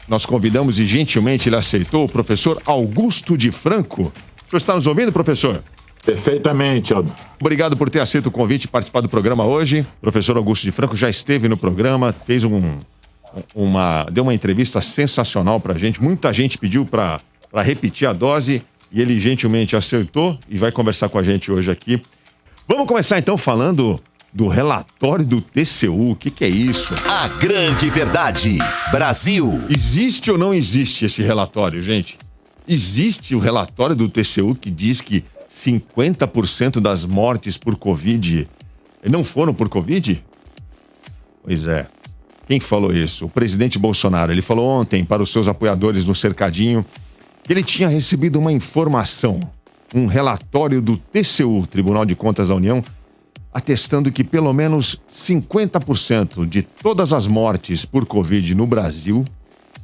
nós convidamos e gentilmente ele aceitou, o professor Augusto de Franco. O senhor está nos ouvindo, professor? Perfeitamente, Aldo. Obrigado por ter aceito o convite e participar do programa hoje. O professor Augusto de Franco já esteve no programa, fez deu uma entrevista sensacional pra gente. Muita gente pediu para repetir a dose e ele gentilmente aceitou e vai conversar com a gente hoje aqui. Vamos começar então falando do relatório do TCU. O que é isso? A grande verdade. Brasil. Existe ou não existe esse relatório, gente? Existe o relatório do TCU que diz que 50% das mortes por Covid não foram por Covid? Pois é. Quem falou isso? O presidente Bolsonaro. Ele falou ontem para os seus apoiadores no cercadinho que ele tinha recebido uma informação, um relatório do TCU, Tribunal de Contas da União, atestando que pelo menos 50% de todas as mortes por Covid no Brasil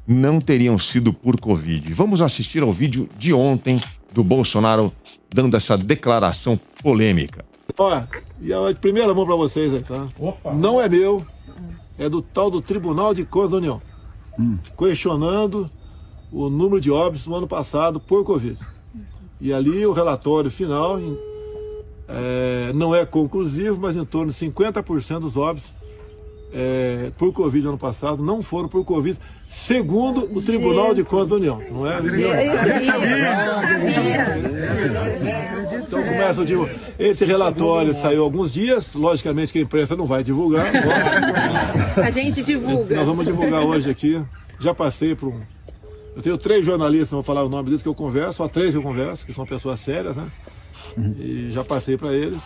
não teriam sido por Covid. Vamos assistir ao vídeo de ontem do Bolsonaro dando essa declaração polêmica. Ó, e a primeira mão para vocês aí, tá? Opa. Não é meu, é do tal do Tribunal de Contas da União, questionando o número de óbitos no ano passado por Covid. E ali o relatório final não é conclusivo, mas em torno de 50% dos óbitos por Covid no ano passado não foram por Covid, segundo o Tribunal de Contas da União. Não é? Então começa, eu digo, esse relatório saiu há alguns dias, logicamente que a imprensa não vai divulgar. A gente divulga. Nós vamos divulgar hoje aqui. Já passei por Eu tenho 3 jornalistas, não vou falar o nome deles que eu converso, só 3 que eu converso, que são pessoas sérias, né? E já passei para eles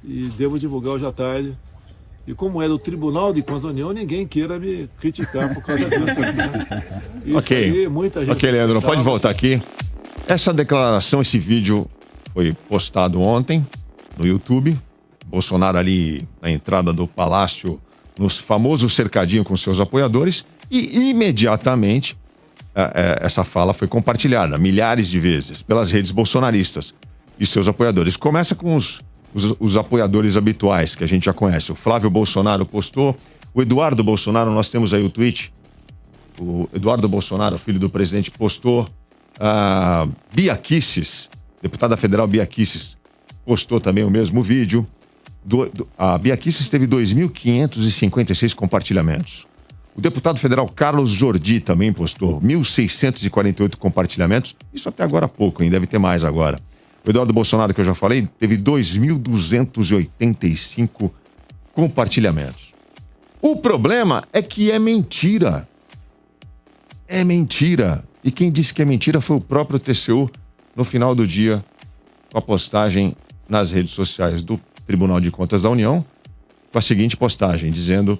e devo divulgar hoje à tarde. E como é do Tribunal de Contas da União, ninguém queira me criticar por causa disso. Né? Ok, muita gente ok, Leandro, pode voltar aqui. Essa declaração, esse vídeo foi postado ontem no YouTube. Bolsonaro ali na entrada do palácio, nos famosos cercadinho com seus apoiadores, e imediatamente essa fala foi compartilhada milhares de vezes pelas redes bolsonaristas e seus apoiadores. Começa com os apoiadores habituais, que a gente já conhece. O Flávio Bolsonaro postou, o Eduardo Bolsonaro, nós temos aí o tweet, o Eduardo Bolsonaro, filho do presidente, postou, a Bia Kicis, deputada federal Bia Kicis, postou também o mesmo vídeo. A Bia Kicis teve 2.556 compartilhamentos. O deputado federal Carlos Jordi também postou 1.648 compartilhamentos, isso até agora há pouco, hein? Deve ter mais agora. O Eduardo Bolsonaro, que eu já falei, teve 2.285 compartilhamentos. O problema é que é mentira. É mentira. E quem disse que é mentira foi o próprio TCU no final do dia, com a postagem nas redes sociais do Tribunal de Contas da União, com a seguinte postagem, dizendo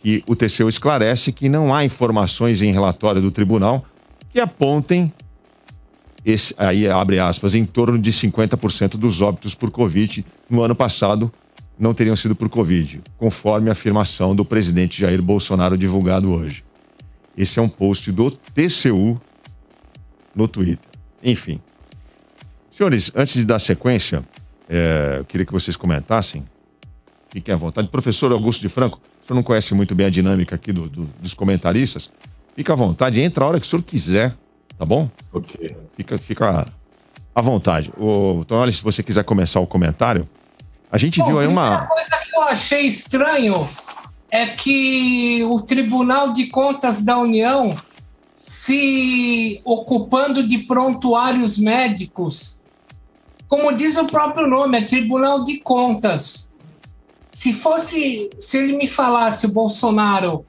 que o TCU esclarece que não há informações em relatório do tribunal que apontem aí abre aspas, em torno de 50% dos óbitos por Covid no ano passado não teriam sido por Covid, conforme a afirmação do presidente Jair Bolsonaro divulgado hoje. Esse é um post do TCU no Twitter. Enfim. Senhores, antes de dar sequência, eu queria que vocês comentassem. Fiquem à vontade. Professor Augusto de Franco, o senhor não conhece muito bem a dinâmica aqui dos comentaristas. Fica à vontade, entra a hora que o senhor quiser. Tá bom? Ok. Fica à vontade. Então, olha, se você quiser começar o comentário, a gente viu aí uma coisa que eu achei estranho é que o Tribunal de Contas da União se ocupando de prontuários médicos, como diz o próprio nome, é Tribunal de Contas. Se ele me falasse, o Bolsonaro,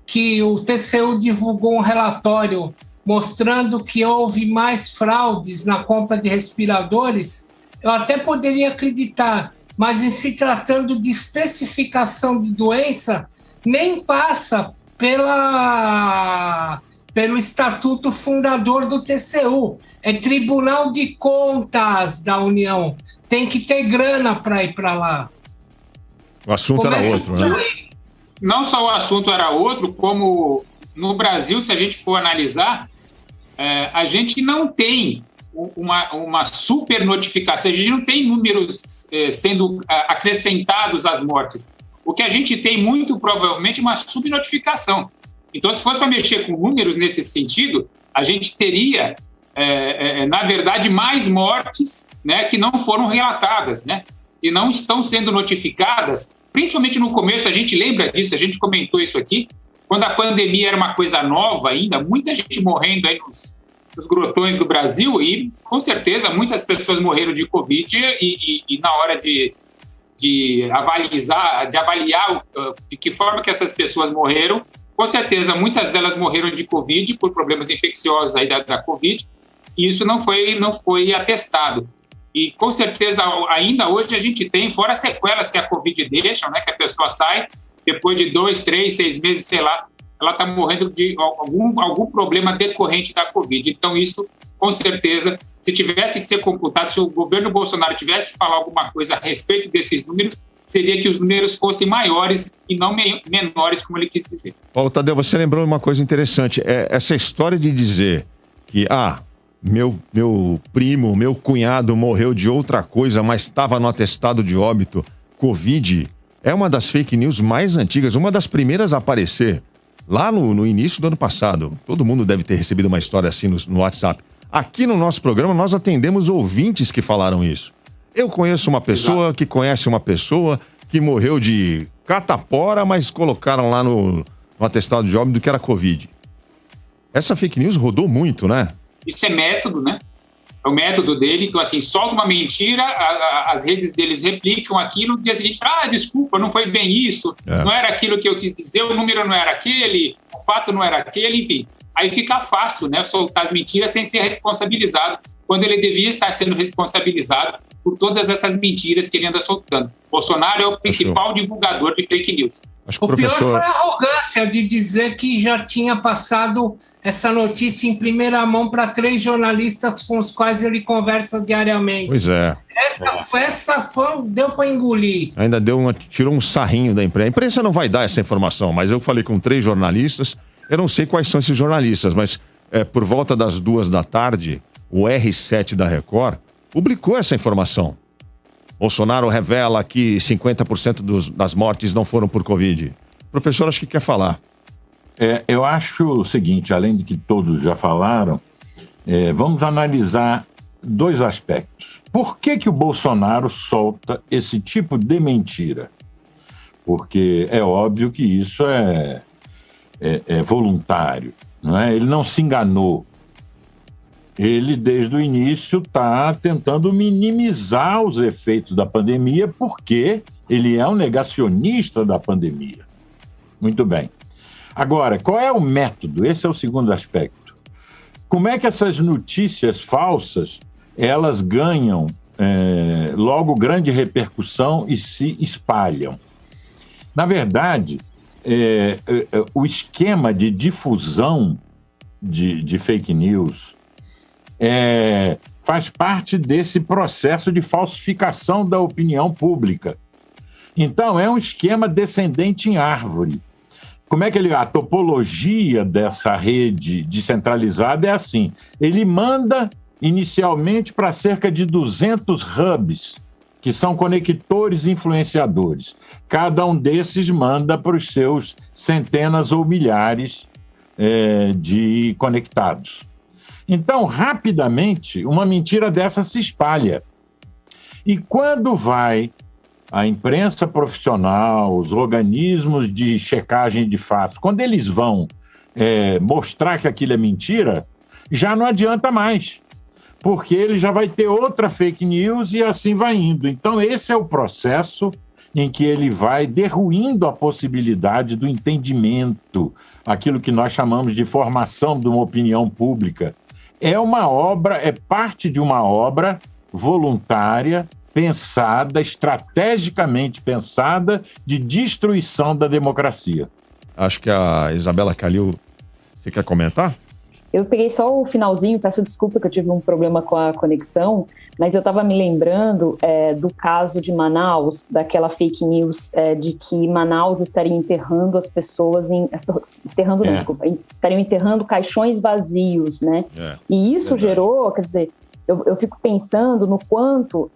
que o TCU divulgou um relatório mostrando que houve mais fraudes na compra de respiradores, eu até poderia acreditar, mas em se tratando de especificação de doença, nem passa pelo estatuto fundador do TCU. É Tribunal de Contas da União. Tem que ter grana para ir para lá. O assunto era outro, né? Não só o assunto era outro, como no Brasil, se a gente for analisar, a gente não tem uma super notificação, a gente não tem números sendo acrescentados às mortes. O que a gente tem, muito provavelmente, é uma subnotificação. Então, se fosse para mexer com números nesse sentido, a gente teria, na verdade, mais mortes, né, que não foram relatadas, né, e não estão sendo notificadas, principalmente no começo. A gente lembra disso, a gente comentou isso aqui, quando a pandemia era uma coisa nova ainda, muita gente morrendo aí nos grotões do Brasil, e com certeza muitas pessoas morreram de Covid, e na hora de avaliar de que forma que essas pessoas morreram, com certeza muitas delas morreram de Covid por problemas infecciosos aí da Covid, e isso não foi atestado. E com certeza ainda hoje a gente tem, fora as sequelas que a Covid deixa, né, que a pessoa sai, depois de 2, 3, 6 meses, sei lá, ela está morrendo de algum problema decorrente da Covid. Então isso, com certeza, se tivesse que ser computado, se o governo Bolsonaro tivesse que falar alguma coisa a respeito desses números, seria que os números fossem maiores e não menores, como ele quis dizer. Paulo Tadeu, você lembrou uma coisa interessante. Essa história de dizer que, meu primo, meu cunhado morreu de outra coisa, mas estava no atestado de óbito, Covid, é uma das fake news mais antigas, uma das primeiras a aparecer lá no início do ano passado. Todo mundo deve ter recebido uma história assim no WhatsApp. Aqui no nosso programa, nós atendemos ouvintes que falaram isso. Eu conheço uma pessoa que conhece uma pessoa que morreu de catapora, mas colocaram lá no atestado de óbito que era Covid. Essa fake news rodou muito, né? Isso é método, né? É o método dele. Então, assim, solta uma mentira, as redes deles replicam aquilo, no dia seguinte, desculpa, não foi bem isso, não era aquilo que eu quis dizer, o número não era aquele, o fato não era aquele, enfim. Aí fica fácil, né, soltar as mentiras sem ser responsabilizado, quando ele devia estar sendo responsabilizado por todas essas mentiras que ele anda soltando. Bolsonaro é o principal divulgador de fake news. Acho que o pior foi a arrogância de dizer que já tinha passado essa notícia em primeira mão para 3 jornalistas com os quais ele conversa diariamente. Pois é. Essa deu para engolir. Ainda tirou um sarrinho da imprensa. A imprensa não vai dar essa informação, mas eu falei com 3 jornalistas. Eu não sei quais são esses jornalistas, mas por volta das 2 da tarde, o R7 da Record publicou essa informação. Bolsonaro revela que 50% das mortes não foram por Covid. O professor, acho que quer falar. Eu acho o seguinte, além de que todos já falaram, vamos analisar 2 aspectos. Por que o Bolsonaro solta esse tipo de mentira? Porque é óbvio que isso é voluntário, não é? Ele não se enganou. Ele, desde o início, está tentando minimizar os efeitos da pandemia, porque ele é um negacionista da pandemia. Muito bem. Agora, qual é o método? Esse é o segundo aspecto. Como é que essas notícias falsas, elas ganham logo grande repercussão e se espalham? Na verdade, o esquema de difusão de fake news faz parte desse processo de falsificação da opinião pública. Então, é um esquema descendente em árvore. Como é que a topologia dessa rede descentralizada é assim? Ele manda inicialmente para cerca de 200 hubs, que são conectores influenciadores. Cada um desses manda para os seus centenas ou milhares de conectados. Então, rapidamente, uma mentira dessa se espalha. E quando vai a imprensa profissional, os organismos de checagem de fatos, quando eles vão mostrar que aquilo é mentira, já não adianta mais, porque ele já vai ter outra fake news e assim vai indo. Então, esse é o processo em que ele vai derruindo a possibilidade do entendimento, aquilo que nós chamamos de formação de uma opinião pública. É uma obra, é parte de uma obra voluntária, pensada, estrategicamente pensada, de destruição da democracia. Acho que a Isabela Calil, você quer comentar? Eu peguei só o finalzinho, peço desculpa que eu tive um problema com a conexão, mas eu estava me lembrando do caso de Manaus, daquela fake news de que Manaus estaria enterrando as pessoas, estariam enterrando caixões vazios, né? E isso gerou, quer dizer, eu fico pensando no quanto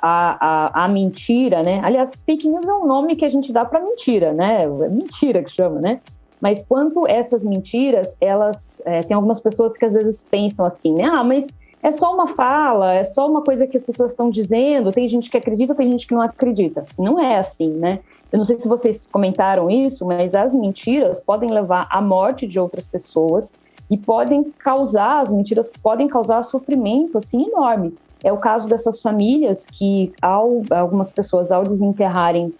a mentira, né? Aliás, fake news é um nome que a gente dá para mentira, né? É mentira que chama, né? Mas quanto essas mentiras, elas tem algumas pessoas que às vezes pensam assim, né? Mas é só uma fala, é só uma coisa que as pessoas estão dizendo, tem gente que acredita, tem gente que não acredita. Não é assim, né? Eu não sei se vocês comentaram isso, mas as mentiras podem levar à morte de outras pessoas e as mentiras podem causar sofrimento, assim, enorme. É o caso dessas famílias que, algumas pessoas, ao desenterrarem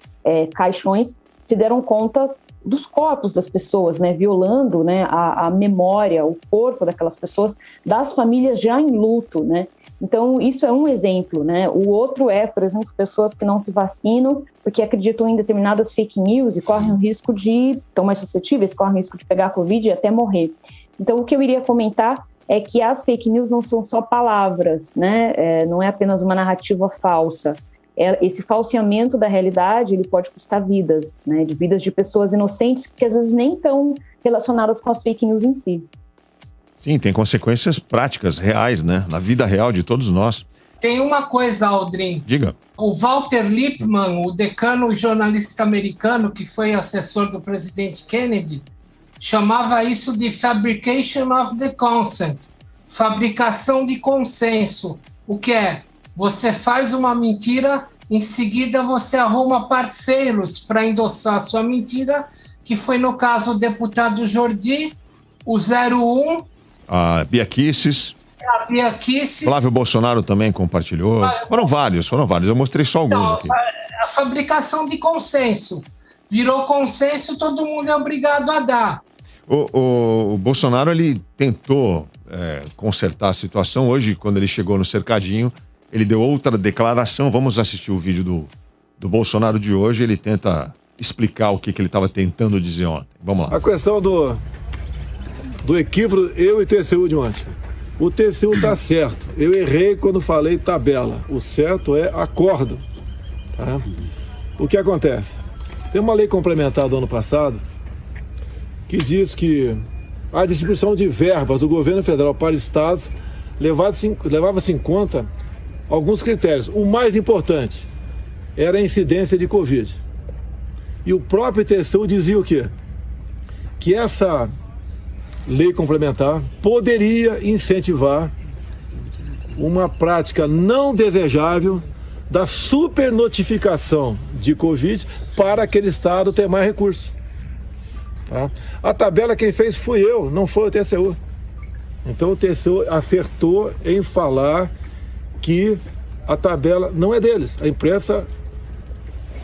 caixões, se deram conta dos corpos das pessoas, né, violando, né, a memória, o corpo daquelas pessoas, das famílias já em luto, né. Então, isso é um exemplo, né. O outro é, por exemplo, pessoas que não se vacinam porque acreditam em determinadas fake news e correm o risco estão mais suscetíveis, correm o risco de pegar Covid e até morrer. Então, o que eu iria comentar é que as fake news não são só palavras, né, não é apenas uma narrativa falsa. Esse falseamento da realidade, ele pode custar vidas, né, de vidas de pessoas inocentes que às vezes nem estão relacionadas com as fake news em si. Sim, tem consequências práticas, reais, né, na vida real de todos nós. Tem uma coisa, Aldrin. Diga. O Walter Lippmann, o decano jornalista americano que foi assessor do presidente Kennedy, chamava isso de fabrication of the consent, fabricação de consenso. O que é? Você faz uma mentira, em seguida você arruma parceiros para endossar a sua mentira, que foi no caso o deputado Jordi, o 01... A Bia Kicis. Flávio Bolsonaro também compartilhou. Foram vários. Eu mostrei só alguns aqui. A fabricação de consenso. Virou consenso, todo mundo é obrigado a dar. O Bolsonaro, ele tentou consertar a situação. Hoje, quando ele chegou no cercadinho, ele deu outra declaração. Vamos assistir o vídeo do Bolsonaro de hoje. Ele tenta explicar o que ele estava tentando dizer ontem. Vamos lá. A questão do equívoco, eu e TCU de ontem. O TCU está certo. Eu errei quando falei tabela. O certo é acordo. Tá? O que acontece? Tem uma lei complementar do ano passado que diz que a distribuição de verbas do governo federal para estados levava-se em conta alguns critérios. O mais importante era a incidência de Covid. E o próprio TCU dizia o quê? Que essa lei complementar poderia incentivar uma prática não desejável da supernotificação de Covid para aquele estado ter mais recursos. Tá? A tabela quem fez fui eu, não foi o TCU. Então o TCU acertou em falar que a tabela não é deles. A imprensa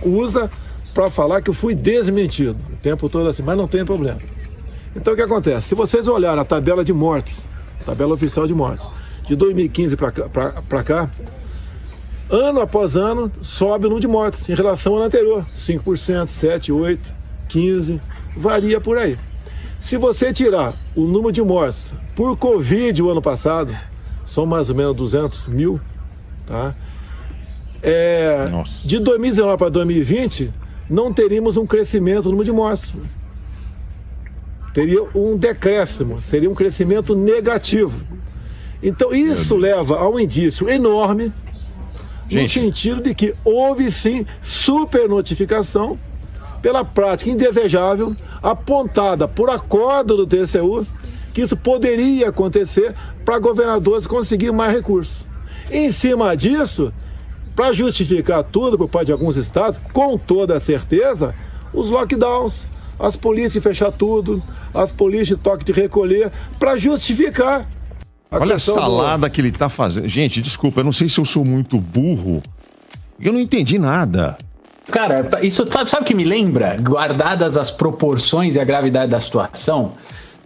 usa para falar que eu fui desmentido o tempo todo assim, mas não tem problema. Então o que acontece? Se vocês olharem a tabela de mortes, tabela oficial de mortes, de 2015 para cá, ano após ano sobe o número de mortes em relação ao ano anterior. 5%, 7%, 8%, 15%, varia por aí. Se você tirar o número de mortes por Covid o ano passado, são mais ou menos 200 mil, tá? De 2019 para 2020, não teríamos um crescimento no número de mortes. Teria um decréscimo, seria um crescimento negativo. Então isso leva a um indício enorme, no sentido de que houve sim supernotificação pela prática indesejável apontada por acordo do TCU, que isso poderia acontecer para governadores conseguir mais recursos. Em cima disso, para justificar tudo por parte de alguns estados, com toda certeza, os lockdowns, as polícias fechar tudo, as polícias toque de recolher, para justificar. Olha a salada que ele está fazendo. Gente, desculpa, eu não sei se eu sou muito burro. Eu não entendi nada. Cara, isso sabe o que me lembra? Guardadas as proporções e a gravidade da situação,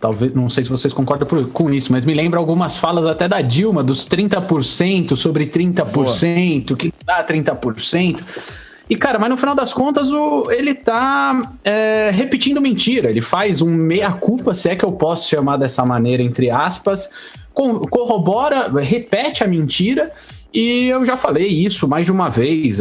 talvez, não sei se vocês concordam com isso, mas me lembra algumas falas até da Dilma, dos 30% sobre 30%, que dá 30%. E, cara, mas no final das contas, ele tá repetindo mentira. Ele faz um meia-culpa, se é que eu posso chamar dessa maneira, entre aspas, corrobora, repete a mentira. E eu já falei isso mais de uma vez.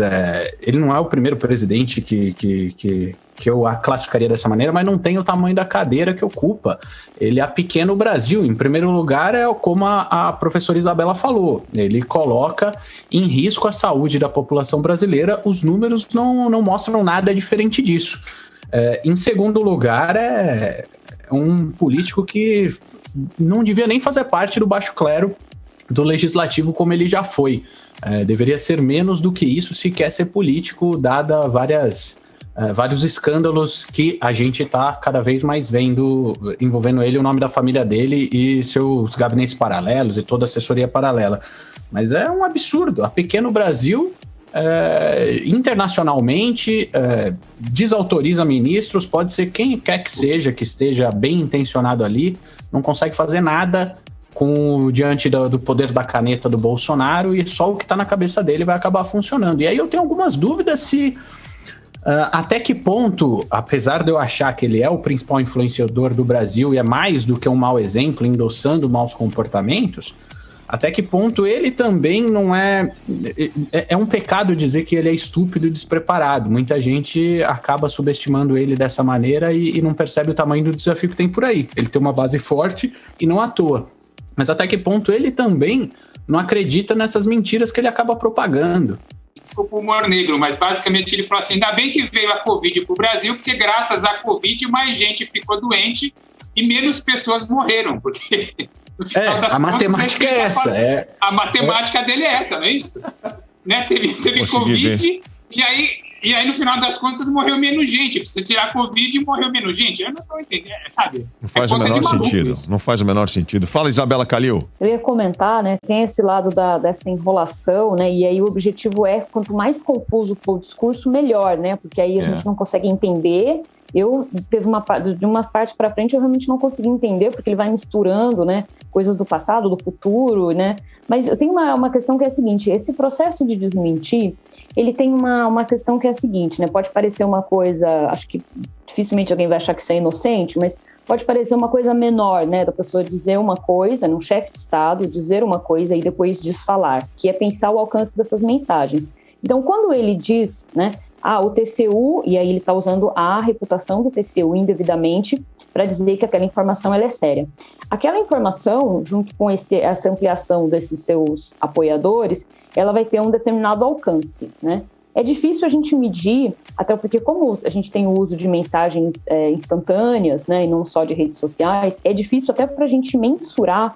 Ele não é o primeiro presidente que eu classificaria dessa maneira, mas não tem o tamanho da cadeira que ocupa. Ele apequena o Brasil. Em primeiro lugar, é como a professora Isabela falou. Ele coloca em risco a saúde da população brasileira. Os números não mostram nada diferente disso. Em segundo lugar, é um político que não devia nem fazer parte do baixo clero do legislativo como ele já foi. Deveria ser menos do que isso se quer ser político, dada vários escândalos que a gente está cada vez mais vendo envolvendo ele, o nome da família dele e seus gabinetes paralelos e toda a assessoria paralela. Mas é um absurdo. A Pequeno Brasil, internacionalmente, desautoriza ministros, pode ser quem quer que seja, que esteja bem intencionado ali, não consegue fazer nada diante do poder da caneta do Bolsonaro, e só o que está na cabeça dele vai acabar funcionando. E aí eu tenho algumas dúvidas se até que ponto, apesar de eu achar que ele é o principal influenciador do Brasil e é mais do que um mau exemplo, endossando maus comportamentos, até que ponto ele também não é um pecado dizer que ele é estúpido e despreparado. Muita gente acaba subestimando ele dessa maneira e não percebe o tamanho do desafio que tem por aí. Ele tem uma base forte e não à toa. Mas até que ponto ele também não acredita nessas mentiras que ele acaba propagando. Desculpa o humor negro, mas basicamente ele falou assim, ainda bem que veio a Covid para o Brasil, porque graças à Covid mais gente ficou doente e menos pessoas morreram, porque no final das a contas, matemática é essa. A matemática dele é essa, não é isso? Né? Teve Covid e aí no final das contas morreu menos gente. Se tirar a Covid, morreu menos gente. Eu não estou entendendo, sabe? Não faz o menor sentido. Não faz o menor sentido. Fala, Isabela Calil. Eu ia comentar, né? Tem esse lado dessa enrolação, né? E aí o objetivo é, quanto mais confuso for o discurso, melhor, né? Porque aí a gente não consegue entender. De uma parte para frente, eu realmente não consegui entender, porque ele vai misturando, né, coisas do passado, do futuro, né? Mas eu tenho uma questão que é a seguinte: esse processo de desmentir, ele tem uma questão que é a seguinte, né? Pode parecer uma coisa, acho que dificilmente alguém vai achar que isso é inocente, mas pode parecer uma coisa menor, né? Da pessoa dizer uma coisa, num chefe de Estado, dizer uma coisa e depois desfalar, que é pensar o alcance dessas mensagens. Então, quando ele diz, né, o TCU, e aí ele está usando a reputação do TCU indevidamente para dizer que aquela informação ela é séria. Aquela informação, junto com essa ampliação desses seus apoiadores, ela vai ter um determinado alcance, né? É difícil a gente medir, até porque como a gente tem o uso de mensagens instantâneas, né, e não só de redes sociais, é difícil até para a gente mensurar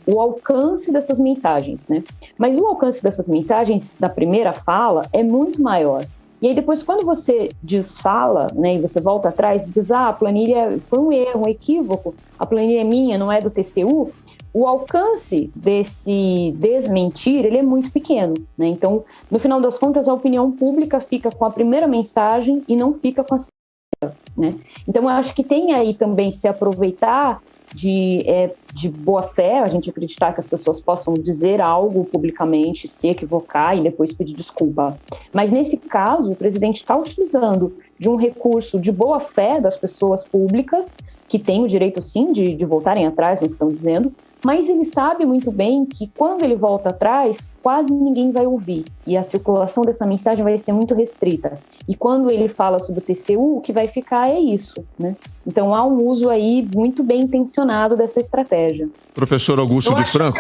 o alcance dessas mensagens, né? Mas o alcance dessas mensagens da primeira fala é muito maior. E aí depois, quando você desfala, né, e você volta atrás e diz, a planilha foi um erro, um equívoco, a planilha é minha, não é do TCU, o alcance desse desmentir, ele é muito pequeno, né? Então, no final das contas, a opinião pública fica com a primeira mensagem e não fica com a segunda, né? Então, eu acho que tem aí também se aproveitar de boa fé, a gente acreditar que as pessoas possam dizer algo publicamente, se equivocar e depois pedir desculpa. Mas nesse caso, o presidente está utilizando de um recurso de boa fé das pessoas públicas, que têm o direito sim de voltarem atrás no que estão dizendo, mas ele sabe muito bem que quando ele volta atrás, quase ninguém vai ouvir, e a circulação dessa mensagem vai ser muito restrita. E quando ele fala sobre o TCU, o que vai ficar é isso, né? Então há um uso aí muito bem intencionado dessa estratégia. Professor Augusto de Franco,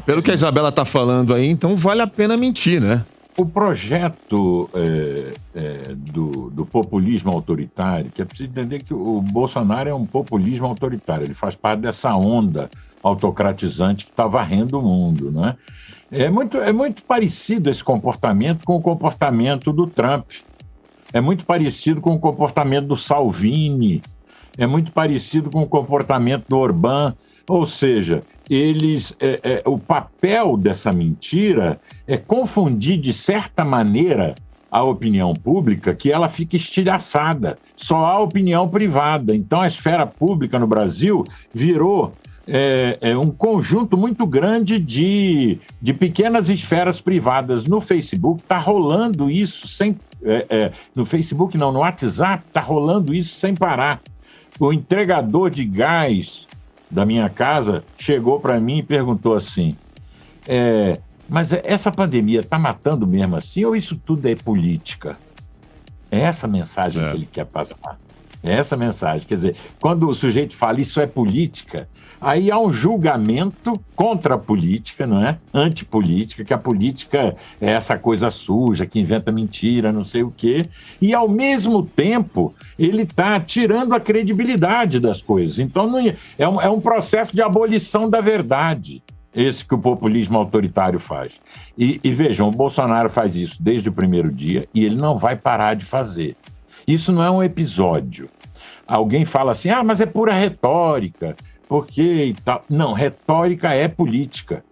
pelo que a Isabela está falando aí, então vale a pena mentir, né? O projeto do populismo autoritário, que é preciso entender que o Bolsonaro é um populismo autoritário, ele faz parte dessa onda autocratizante que está varrendo o mundo, né? É muito parecido esse comportamento com o comportamento do Trump, é muito parecido com o comportamento do Salvini, é muito parecido com o comportamento do Orbán, ou seja, o papel dessa mentira é confundir, de certa maneira, a opinião pública, que ela fica estilhaçada. Só há opinião privada. Então, a esfera pública no Brasil virou um conjunto muito grande de pequenas esferas privadas. No Facebook está rolando isso no Facebook não, no WhatsApp está rolando isso sem parar. O entregador de gás da minha casa chegou para mim e perguntou assim, mas essa pandemia está matando mesmo assim ou isso tudo é política? É essa mensagem que ele quer passar. É essa a mensagem. Quer dizer, quando o sujeito fala isso é política, aí há um julgamento contra a política, não é? Antipolítica, que a política é essa coisa suja, que inventa mentira, não sei o quê. E, ao mesmo tempo, ele está tirando a credibilidade das coisas. Então, é um processo de abolição da verdade, esse que o populismo autoritário faz. E vejam, o Bolsonaro faz isso desde o primeiro dia e ele não vai parar de fazer. Isso não é um episódio. Alguém fala assim, mas é pura retórica, porque e tal. Não, retórica é política.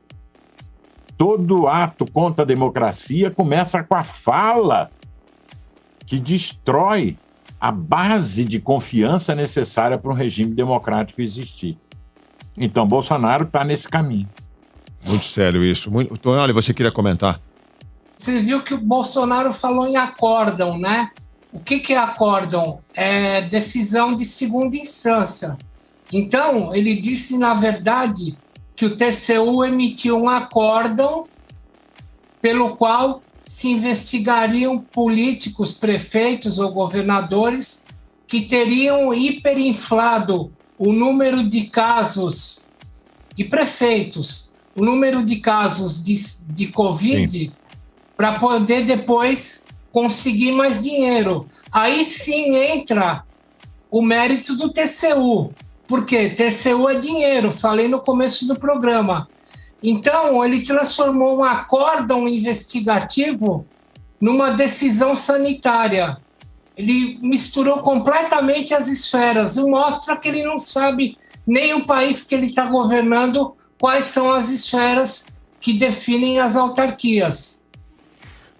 Todo ato contra a democracia começa com a fala que destrói a base de confiança necessária para um regime democrático existir. Então, Bolsonaro está nesse caminho. Muito sério isso. Tonholi, você queria comentar? Você viu que o Bolsonaro falou em acórdão, né? O que é acórdão? É decisão de segunda instância. Então, ele disse, na verdade, que o TCU emitiu um acórdão pelo qual se investigariam políticos, prefeitos ou governadores que teriam hiperinflado o número de casos e prefeitos, o número de casos de Covid para poder depois conseguir mais dinheiro. Aí sim entra o mérito do TCU. Por quê? TCU é dinheiro, falei no começo do programa. Então, ele transformou um acórdão investigativo numa decisão sanitária. Ele misturou completamente as esferas e mostra que ele não sabe nem o país que ele está governando quais são as esferas que definem as autarquias.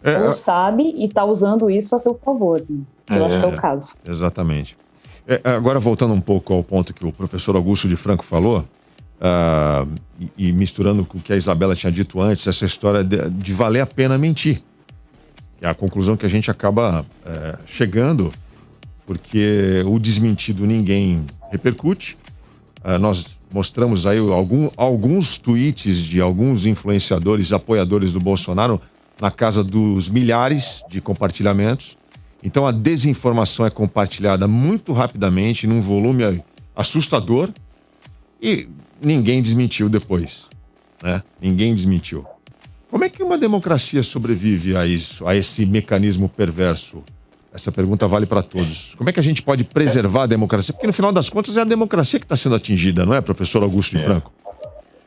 Não sabe e está usando isso a seu favor. Eu acho que é o caso. Exatamente. Agora, voltando um pouco ao ponto que o professor Augusto de Franco falou, e misturando com o que a Isabela tinha dito antes, essa história de valer a pena mentir. É a conclusão que a gente acaba chegando, porque o desmentido ninguém repercute. Nós mostramos aí alguns tweets de alguns influenciadores, apoiadores do Bolsonaro, na casa dos milhares de compartilhamentos. Então a desinformação é compartilhada muito rapidamente, num volume assustador, e ninguém desmentiu depois, né? Ninguém desmentiu. Como é que uma democracia sobrevive a isso, a esse mecanismo perverso? Essa pergunta vale para todos. Como é que a gente pode preservar a democracia? Porque no final das contas é a democracia que está sendo atingida, não é, professor Augusto de Franco?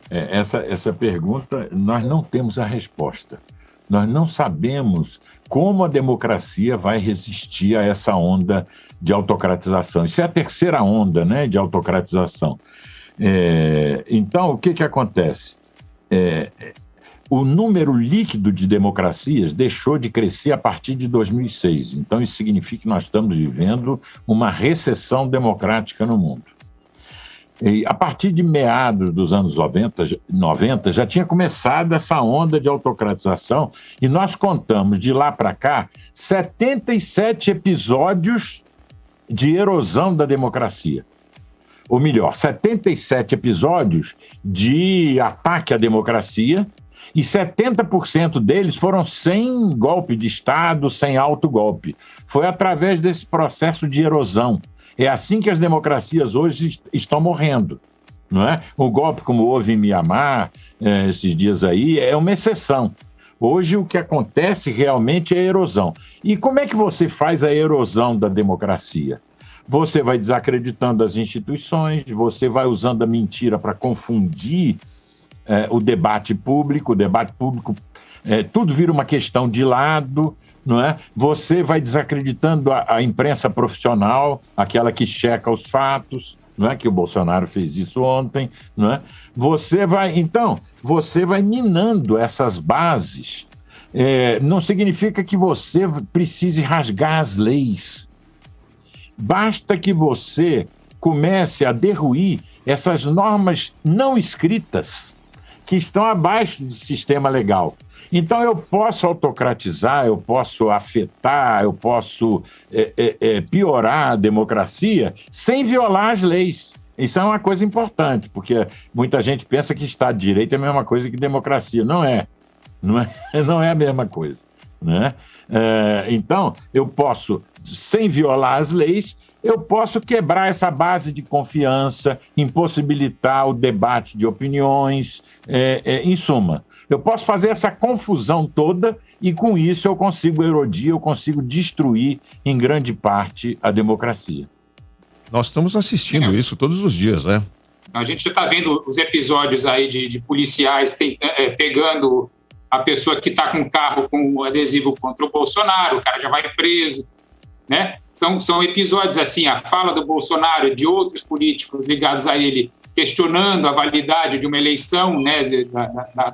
Essa pergunta, nós não temos a resposta. Nós não sabemos como a democracia vai resistir a essa onda de autocratização. Isso é a terceira onda, né, de autocratização. Então, o que acontece? O número líquido de democracias deixou de crescer a partir de 2006. Então, isso significa que nós estamos vivendo uma recessão democrática no mundo. E a partir de meados dos anos 90 já tinha começado essa onda de autocratização e nós contamos de lá para cá 77 episódios de erosão da democracia. Ou melhor, 77 episódios de ataque à democracia e 70% deles foram sem golpe de Estado, sem autogolpe. Foi através desse processo de erosão. É assim que as democracias hoje estão morrendo, não é? O golpe como houve em Mianmar, esses dias aí, é uma exceção. Hoje o que acontece realmente é a erosão. E como é que você faz a erosão da democracia? Você vai desacreditando as instituições, você vai usando a mentira para confundir o debate público. Tudo vira uma questão de lado, não é? Você vai desacreditando a imprensa profissional, aquela que checa os fatos, não é? Que o Bolsonaro fez isso ontem, não é? Você vai minando essas bases. Não significa que você precise rasgar as leis. Basta que você comece a derruir essas normas não escritas que estão abaixo do sistema legal. Então, eu posso autocratizar, eu posso afetar, eu posso piorar a democracia sem violar as leis. Isso é uma coisa importante, porque muita gente pensa que Estado de Direito é a mesma coisa que democracia. Não é. Não é a mesma coisa, né? Então, eu posso, sem violar as leis, eu posso quebrar essa base de confiança, impossibilitar o debate de opiniões, em suma. Eu posso fazer essa confusão toda e, com isso, eu consigo erodir, eu consigo destruir, em grande parte, a democracia. Nós estamos assistindo isso todos os dias, né? A gente está vendo os episódios aí de policiais pegando a pessoa que está com o carro com o adesivo contra o Bolsonaro, o cara já vai preso, né? São episódios assim, a fala do Bolsonaro e de outros políticos ligados a ele, questionando a validade de uma eleição, né,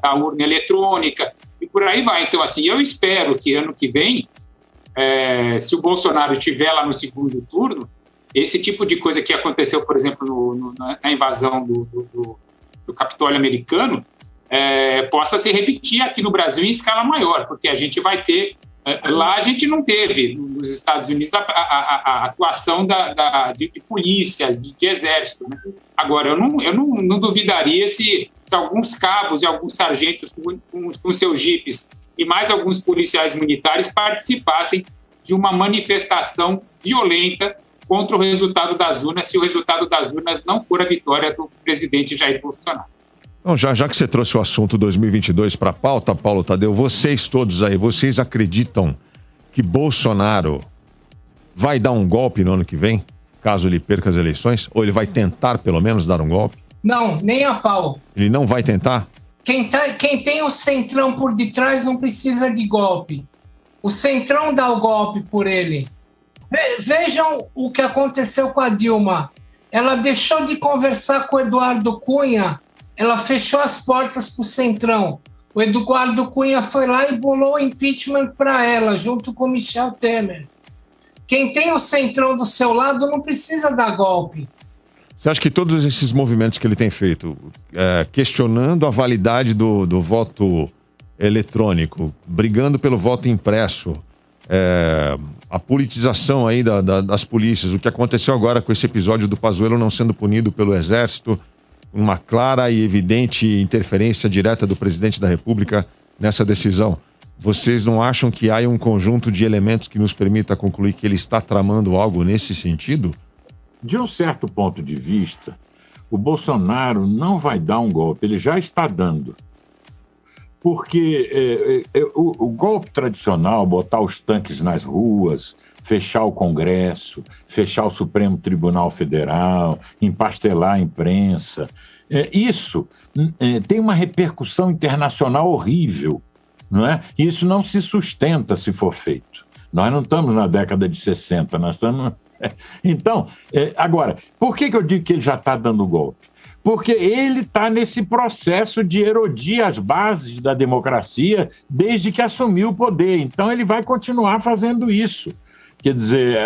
da urna eletrônica, e por aí vai. Então, assim, eu espero que ano que vem, se o Bolsonaro estiver lá no segundo turno, esse tipo de coisa que aconteceu, por exemplo, na invasão do Capitólio americano, possa se repetir aqui no Brasil em escala maior, porque a gente vai ter... Lá a gente não teve, nos Estados Unidos, a atuação de polícias, de exército, né? Agora, eu não duvidaria se alguns cabos e alguns sargentos com seus jipes e mais alguns policiais militares participassem de uma manifestação violenta contra o resultado das urnas, se o resultado das urnas não for a vitória do presidente Jair Bolsonaro. Bom, já que você trouxe o assunto 2022 para a pauta, Paulo Tadeu, vocês todos aí, vocês acreditam que Bolsonaro vai dar um golpe no ano que vem, caso ele perca as eleições? Ou ele vai tentar, pelo menos, dar um golpe? Não, nem a pau. Ele não vai tentar? Quem tem o Centrão por detrás não precisa de golpe. O Centrão dá o golpe por ele. Vejam o que aconteceu com a Dilma. Ela deixou de conversar com o Eduardo Cunha, ela fechou as portas para o Centrão. O Eduardo Cunha foi lá e bolou o impeachment para ela, junto com Michel Temer. Quem tem o Centrão do seu lado não precisa dar golpe. Você acha que todos esses movimentos que ele tem feito, questionando a validade do voto eletrônico, brigando pelo voto impresso, a politização aí das polícias, o que aconteceu agora com esse episódio do Pazuello não sendo punido pelo Exército, uma clara e evidente interferência direta do presidente da República nessa decisão. Vocês não acham que há um conjunto de elementos que nos permita concluir que ele está tramando algo nesse sentido? De um certo ponto de vista, o Bolsonaro não vai dar um golpe, ele já está dando. Porque o golpe tradicional, botar os tanques nas ruas, fechar o Congresso, fechar o Supremo Tribunal Federal, empastelar a imprensa, isso tem uma repercussão internacional horrível, não é? Isso não se sustenta se for feito. Nós não estamos na década de 60, nós estamos... Então, agora, por que eu digo que ele já está dando golpe? Porque ele está nesse processo de erodir as bases da democracia desde que assumiu o poder. Então, ele vai continuar fazendo isso. Quer dizer,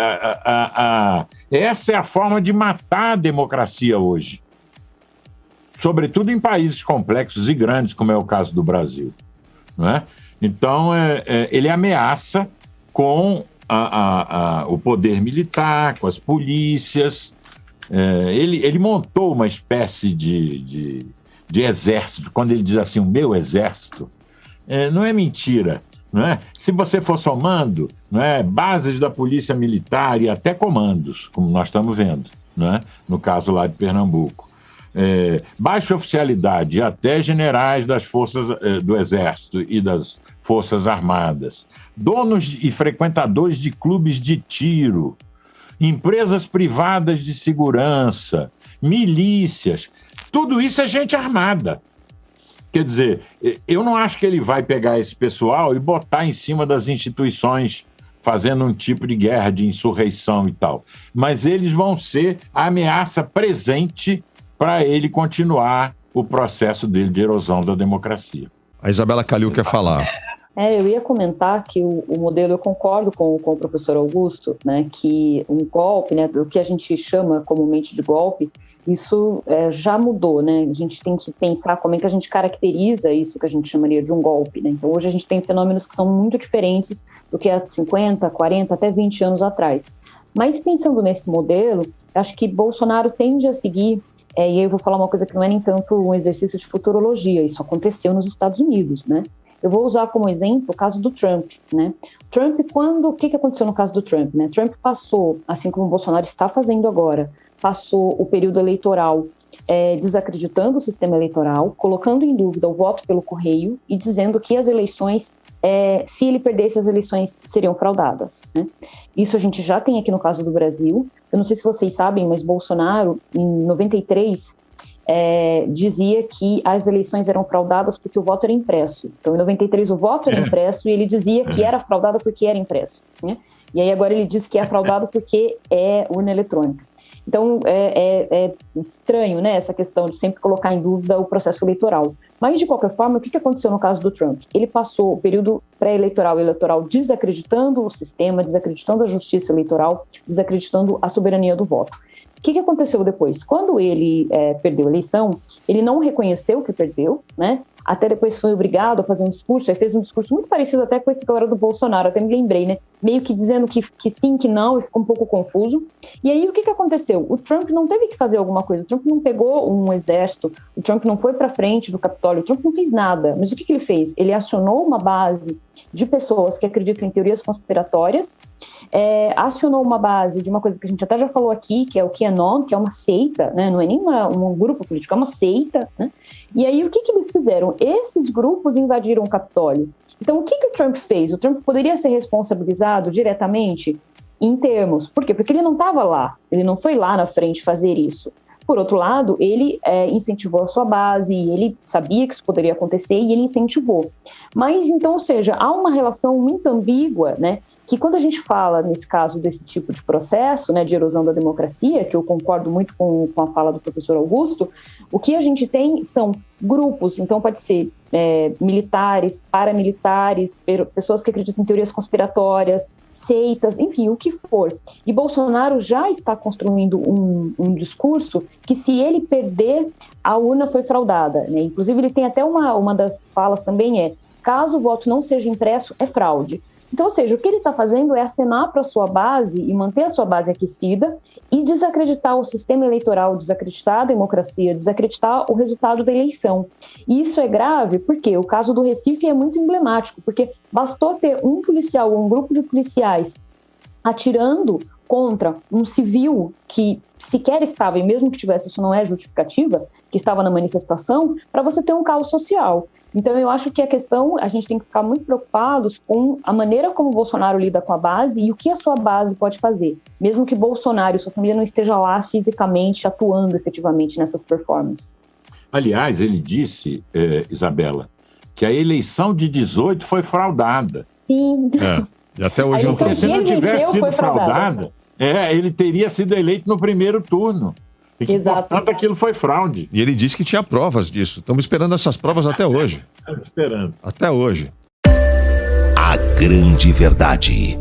essa é a forma de matar a democracia hoje. Sobretudo em países complexos e grandes, como é o caso do Brasil. Não é? Então, ele ameaça com o poder militar, com as polícias. Ele montou uma espécie de exército. Quando ele diz assim, o meu exército, não é mentira. Não é? Se você for somando, não é, bases da polícia militar e até comandos, como nós estamos vendo, não é? No caso lá de Pernambuco. Baixa oficialidade e até generais das forças do Exército e das Forças Armadas, donos e frequentadores de clubes de tiro, empresas privadas de segurança, milícias, tudo isso é gente armada. Quer dizer, eu não acho que ele vai pegar esse pessoal e botar em cima das instituições, fazendo um tipo de guerra, de insurreição e tal. Mas eles vão ser a ameaça presente para ele continuar o processo dele de erosão da democracia. A Isabela Calil quer falar. Eu ia comentar que o modelo, eu concordo com o professor Augusto, né, que um golpe, né, o que a gente chama comumente de golpe, isso já mudou, né? A gente tem que pensar como é que a gente caracteriza isso que a gente chamaria de um golpe, né? Então hoje a gente tem fenômenos que são muito diferentes do que há 50, 40, até 20 anos atrás. Mas pensando nesse modelo, acho que Bolsonaro tende a seguir, e aí eu vou falar uma coisa que não é nem tanto um exercício de futurologia, isso aconteceu nos Estados Unidos, né? Eu vou usar como exemplo o caso do Trump, né? Trump, o que aconteceu no caso do Trump, né? Trump passou, assim como o Bolsonaro está fazendo agora, passou o período eleitoral desacreditando o sistema eleitoral, colocando em dúvida o voto pelo correio e dizendo que as eleições, se ele perdesse, as eleições seriam fraudadas, né? Isso a gente já tem aqui no caso do Brasil. Eu não sei se vocês sabem, mas Bolsonaro, em 93, dizia que as eleições eram fraudadas porque o voto era impresso. Então, em 93, o voto era impresso e ele dizia que era fraudado porque era impresso, né? E aí agora ele diz que é fraudado porque é urna eletrônica. Então, é estranho, né, essa questão de sempre colocar em dúvida o processo eleitoral. Mas, de qualquer forma, o que aconteceu no caso do Trump? Ele passou o período pré-eleitoral e eleitoral desacreditando o sistema, desacreditando a justiça eleitoral, desacreditando a soberania do voto. O que aconteceu depois? Quando ele perdeu a eleição, ele não reconheceu que perdeu, né? Até depois foi obrigado a fazer um discurso, aí fez um discurso muito parecido até com esse que era do Bolsonaro, até me lembrei, né? Meio que dizendo que sim, que não, e ficou um pouco confuso. E aí o que aconteceu? O Trump não teve que fazer alguma coisa, o Trump não pegou um exército, o Trump não foi para frente do Capitólio, o Trump não fez nada. Mas o que ele fez? Ele acionou uma base de pessoas que acreditam em teorias conspiratórias, acionou uma base de uma coisa que a gente até já falou aqui, que é o QAnon, que é uma seita, né? Não é nem um grupo político, é uma seita, né? E aí o que eles fizeram? Esses grupos invadiram o Capitólio. Então o que o Trump fez? O Trump poderia ser responsabilizado diretamente em termos. Por quê? Porque ele não estava lá, ele não foi lá na frente fazer isso. Por outro lado, ele incentivou a sua base, ele sabia que isso poderia acontecer e ele incentivou. Mas então, ou seja, há uma relação muito ambígua, né? Que quando a gente fala, nesse caso, desse tipo de processo, né, de erosão da democracia, que eu concordo muito com a fala do professor Augusto, o que a gente tem são grupos, então pode ser militares, paramilitares, pessoas que acreditam em teorias conspiratórias, seitas, enfim, o que for. E Bolsonaro já está construindo um discurso que, se ele perder, a urna foi fraudada, né? Inclusive, ele tem até uma das falas também caso o voto não seja impresso, é fraude. Então, ou seja, o que ele está fazendo é acenar para a sua base e manter a sua base aquecida e desacreditar o sistema eleitoral, desacreditar a democracia, desacreditar o resultado da eleição. E isso é grave porque o caso do Recife é muito emblemático, porque bastou ter um policial ou um grupo de policiais atirando contra um civil que sequer estava, e mesmo que tivesse, isso não é justificativa, que estava na manifestação, para você ter um caos social. Então, eu acho que a gente tem que ficar muito preocupados com a maneira como o Bolsonaro lida com a base e o que a sua base pode fazer, mesmo que Bolsonaro e sua família não esteja lá fisicamente, atuando efetivamente nessas performances. Aliás, ele disse, Isabela, que a eleição de 18 foi fraudada. Sim. E até hoje não foi. Se não tivesse sido fraudada, ele teria sido eleito no primeiro turno. E que, portanto, aquilo foi fraude. E ele disse que tinha provas disso. Estamos esperando essas provas até hoje. Estamos esperando. Até hoje. A grande verdade.